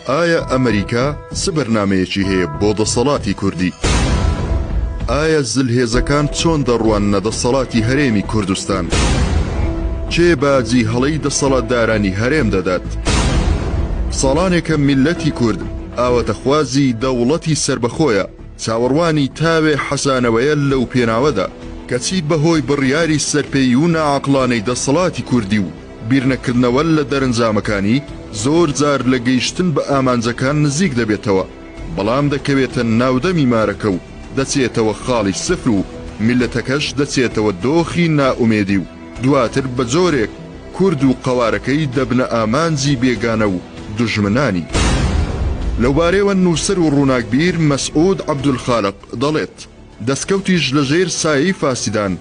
ئایا ئەمریکا چ بەرنامەیەکی هەیە بۆ دەسەڵاتی کوردی؟ ئایا زلهێزەکان چۆن دەڕواننە دەسەڵاتی هەرێمی کوردستان؟ کێ باجی هەڵەی دەسەڵاتدارانی هەرێم دەدات؟ ساڵانێکە میللەتی کورد ئاوەتەخوازی دەوڵەتی سربەخۆیە چاوەڕوانی تاوێ حەسانەوەیە لەو پێناوەدا کەچی بەهۆی بڕیاری سەرپێی و ناعەقلانەی دەسەڵاتی کوردی و بیرنەکردنەوە لە دەرەنجامەکانی زۆر جار لە گەیشتن بە ئامانجەکان نزیک دەبێتەوە، بەڵام دەکەوێتە ناودەمی مارەکە و دەچێتەوە خاڵی سفر و میلەتەکەش دەچێتەوە دۆخی نائومێدی و دواتر بە جۆرێک کورد و قەوارەکەی دەبنە ئامانجی بێگانە و دوژمنانی. لەو بارەیەوە نووسەر و ڕووناکبیر مەسعود عەبدولخالق دەڵێت دەستکەوتیش لە ژێر سایەی فاسیدان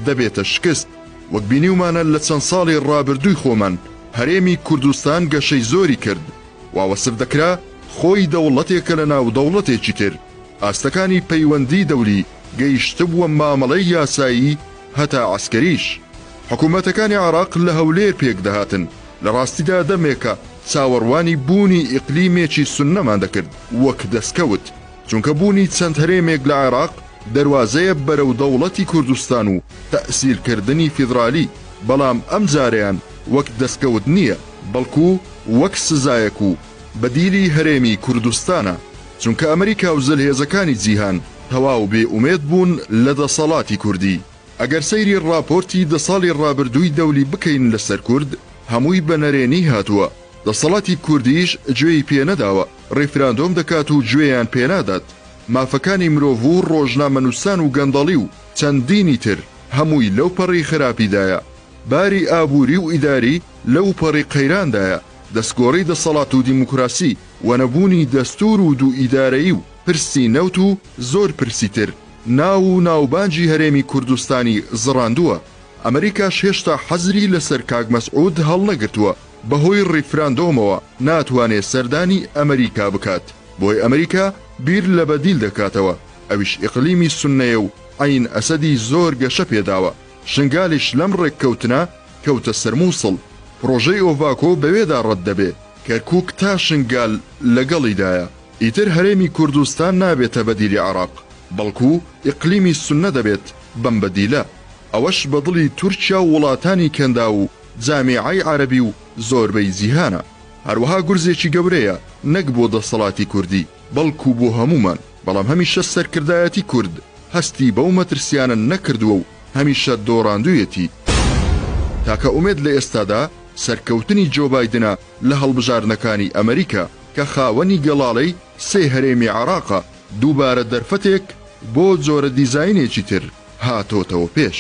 دەبێتە شکست. وەک بینیومانە لە چەند ساڵی ڕابردووی خۆمان هەرێمی کوردستان گەشەی زۆری کرد، واوەسف دەکرا خۆی دەوڵەتێکە لە ناو دەوڵەتێکی تر، ئاستەکانی پەیوەندی دەولی گەیشتبووە مامەڵەی یاسایی هەتا عەسکەریش. حکوومەتەکانی عێراق لە هەولێر پێک دەهاتن، لە ڕاستیدا دەمێکە چاوەڕوانی بوونی ئیقلیمێکی سوننەمان دەکرد وەک دەستکەوت، چونکە بوونی چەند هەرێمێک لە عێراق دەواازەیە بەرەو دەوڵەتی کوردستان و تەئسیرکردنی فیدرالی، بەڵام ئەم جارەیان وەک دەستکەوت نییە، بەڵکو وەک سزایەک و بەدیلی هەرێمی کوردستانە، چونکە ئەمریکا و زلهێزەکانی جیهان تەواو بێئومێد بوون لە دەسەڵاتی کوردی. ئەگەر سەیری ڕاپۆرتی دەساڵی ڕابردووی دەولی بکەین لەسەر کورد، هەمووی بە نەرێنی هاتووە. دەسەڵاتی کوردیش گوێی پێنەداوە، ڕێفراندۆم دەکات و گوێیان پێنادات. مافەکانی مرۆڤ و ڕۆژنامەنووسان و گەندەڵی و چەندینی تر هەمووی لەو پەڕی خراپیدایە. باری ئابووری و ئیداری لەو پەڕی قەیراندایە. دەستگۆڕی دەسەڵات و دیموکراسی وەنەبوونی دەستور و دوو ئیدارەیی و پرسی نەوت و زۆر پرسی تر ناو و ناوبانجی هەرێمی کوردستانی زڕاندووە. ئەمریکاش هێشتا حەزری لەسەر کاک مەسعود هەڵنەگرتووە، بەهۆی ڕیفراندۆمەوە ناتوانێت سەردانی ئەمریکا بکات، بۆی ئەمریکا بیر لە بەدیل دەکاتەوە. ئەویش ئیقلیمی سوننەیە و عین ئەسەدی زۆر گەشە پێداوە. شنگالیش لەم ڕێککەوتنە کەوتە سەرمووسڵ. پرۆژەی ئۆڤاکۆ بەوێدا ڕەت دەبێ، کەرکووک تا شنگال لەگەڵیدایە. ئیتر هەرێمی کوردستان نابێتە بەدیلی عێراق، بەڵکو ئیقلیمی سوننە دەبێت بەم بەدیلە. ئەوەش بەدڵی تورکیا و وڵاتانی کەندا و جامیعەی عەرەبی و زۆربەی جیهانە. هەروەها گورزێکی گەورەیە نەک بۆ دەسەڵاتی کوردی، بەڵکو بۆ هەمومان. بەڵام هەمیشە سەرکردایەتی کورد هەستی بەو مەترسیانە نەکردووە و هەمیشە دۆڕاندوویەتی. تاکە ئومێد لە ئێستادا سەرکەوتنی جۆ بایدنە لە هەڵبژارنەکانی ئەمریکا کە خاوەنی گەڵاڵەی سێ هەرێمی عێراقە، دووبارە دەرفەتێک بۆ جۆرە دیزاینێکی تر هاتۆتەوە پێش.